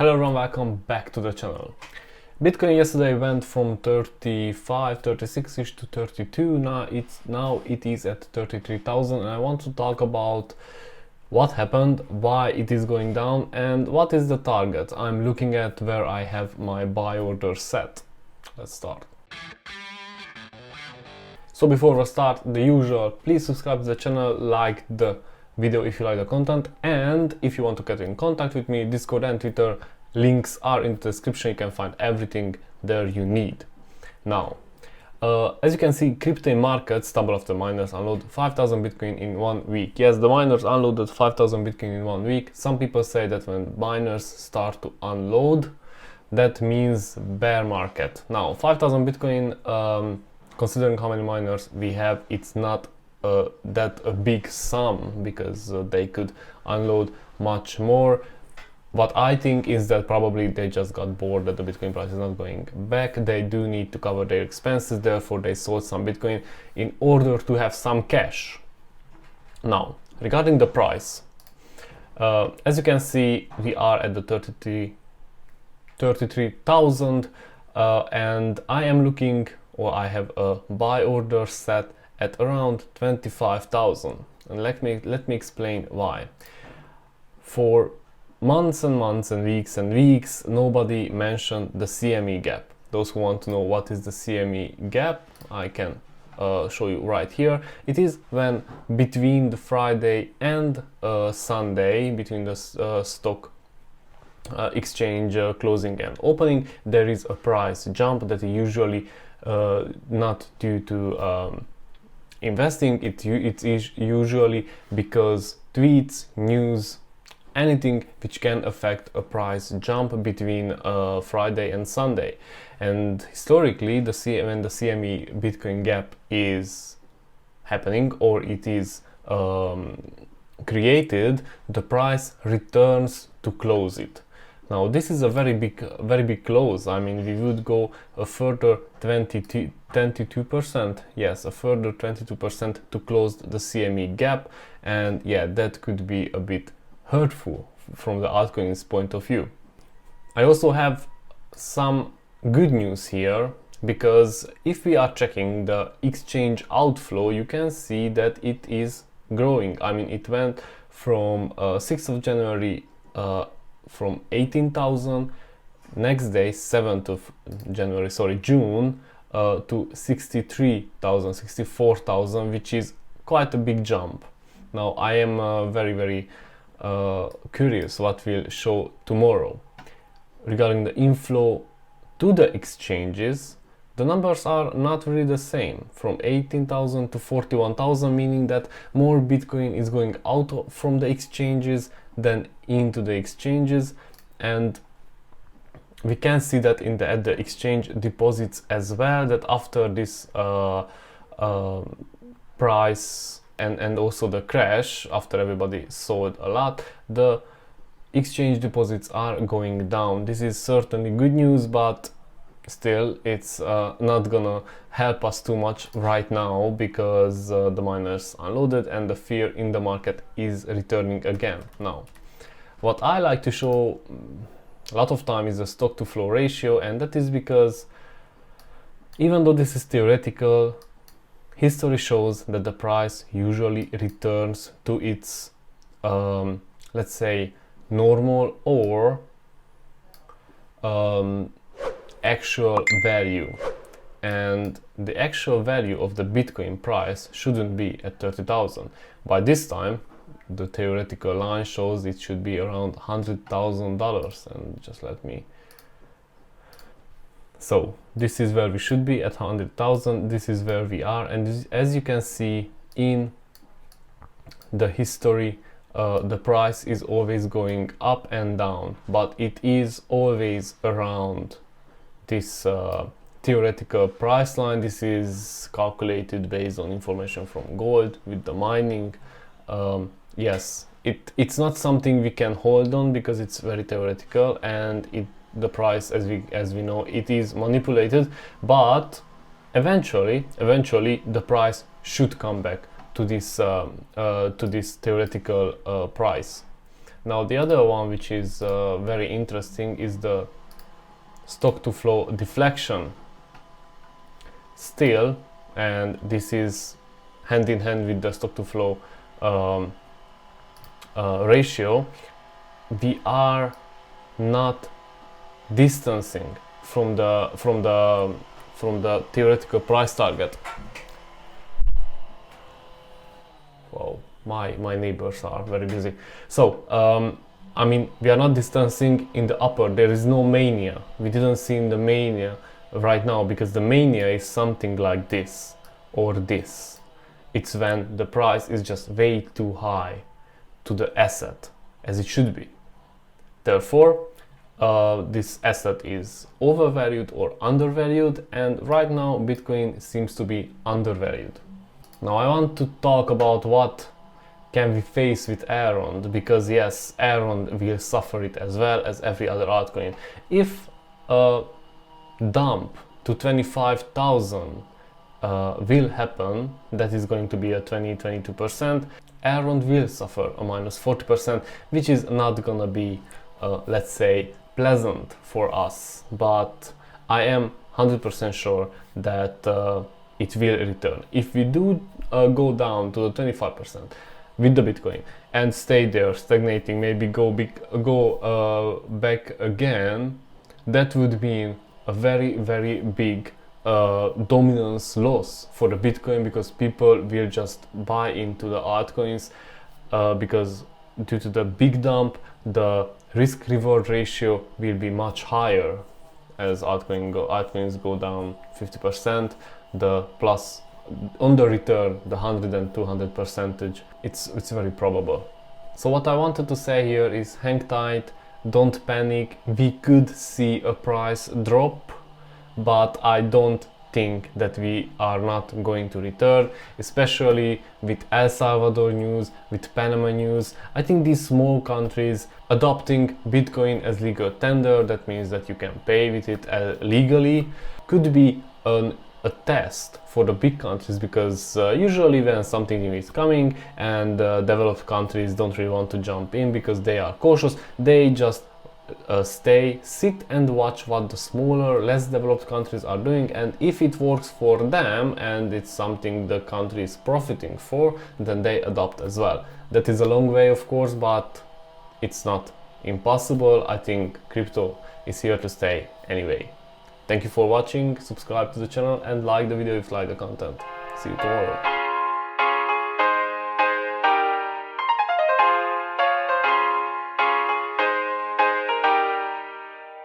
Hello everyone, welcome back to the channel. Bitcoin yesterday went from 35, 36ish to 32. Now it is at 33,000, and I want to talk about what happened, why it is going down, and what is the target. I'm looking at where I have my buy order set. Let's start. So before we start, the usual, please subscribe to the channel, like the video if you like the content, and if you want to get in contact with me, Discord and Twitter links are in the description. You can find everything there you need. Now, as you can see, crypto markets double after miners unload 5,000 Bitcoin in 1 week. Yes, the miners unloaded 5,000 Bitcoin in 1 week. Some people say that when miners start to unload, that means bear market. Now, 5,000 Bitcoin, considering how many miners we have, it's not that a big sum, because they could unload much more. What I think is that probably they just got bored that the Bitcoin price is not going back. They do need to cover their expenses, therefore they sold some Bitcoin in order to have some cash. Now, regarding the price, as you can see, we are at the 33,000, and I am looking, or I have a buy order set at around 25,000, and let me explain why. For months and months and weeks, nobody mentioned the CME gap. Those who want to know what is the CME gap, I can show you right here. It is when between the Friday and Sunday, between the stock exchange closing and opening, there is a price jump that is usually not due to investing. It is usually because tweets, news, anything which can affect a price jump between Friday and Sunday. And historically, when the CME Bitcoin gap is happening, or it is created, the price returns to close it. Now this is a very big close. I mean, we would go a further 22%, yes, a further 22% to close the CME gap, and yeah, that could be a bit hurtful from the altcoin's point of view. I also have some good news here, because if we are checking the exchange outflow, you can see that it is growing. I mean, it went from 6th of January from 18,000, next day 7th of January, June, to 63,000, 64,000, which is quite a big jump. Now I am very curious what will show tomorrow. Regarding the inflow to the exchanges, the numbers are not really the same, from 18,000 to 41,000, meaning that more Bitcoin is going out from the exchanges than into the exchanges. And we can see that at the exchange deposits as well, that after this price and also the crash, after everybody sold a lot, the exchange deposits are going down. This is certainly good news, but still it's not gonna help us too much right now, because the miners unloaded and the fear in the market is returning again. Now, what I like to show a lot of time is the stock to flow ratio, and that is because even though this is theoretical, history shows that the price usually returns to its let's say normal or actual value, and the actual value of the Bitcoin price shouldn't be at 30,000. By this time, the theoretical line shows it should be around $100,000, and just let me. So this is where we should be, at 100,000. This is where we are, and this, as you can see in the history, the price is always going up and down, but it is always around this theoretical price line. This is calculated based on information from gold with the mining. Yes, it's not something we can hold on, because it's very theoretical, and the price, as we know, it is manipulated, but eventually the price should come back to this theoretical price. Now the other one, which is very interesting, is the stock to flow deflection. Still, and this is hand in hand with the stock to flow ratio, we are not distancing from the theoretical price target. Wow, my neighbors are very busy. So I mean, we are not distancing in the upper. There is no mania. We didn't see in the mania right now, because the mania is something like this or this. It's when the price is just way too high to the asset as it should be. Therefore, this asset is overvalued or undervalued, and right now Bitcoin seems to be undervalued. Now I want to talk about what can we face with Elrond, because yes, Elrond will suffer it as well as every other altcoin. If a dump to 25,000 will happen, that is going to be a 20-22%, Elrond will suffer a minus 40%, which is not gonna be, let's say, pleasant for us, but I am 100% sure that it will return. If we do go down to the 25% with the Bitcoin and stay there stagnating, maybe go back again, that would mean a very big dominance loss for the Bitcoin, because people will just buy into the altcoins because due to the big dump, the risk reward ratio will be much higher. As altcoins go down 50%, the plus on the return, the 100 and 200%, it's very probable. So what I wanted to say here is hang tight, don't panic. We could see a price drop, but I don't think that we are not going to return, especially with El Salvador news, with Panama news. I think these small countries adopting Bitcoin as legal tender, that means that you can pay with it legally, could be a test for the big countries, because usually when something new is coming and developed countries don't really want to jump in because they are cautious, they just sit and watch what the smaller, less developed countries are doing, and if it works for them and it's something the country is profiting for, then they adopt as well. That is a long way, of course, but it's not impossible. I think crypto is here to stay anyway. Thank you for watching, subscribe to the channel and like the video if you like the content. See you tomorrow.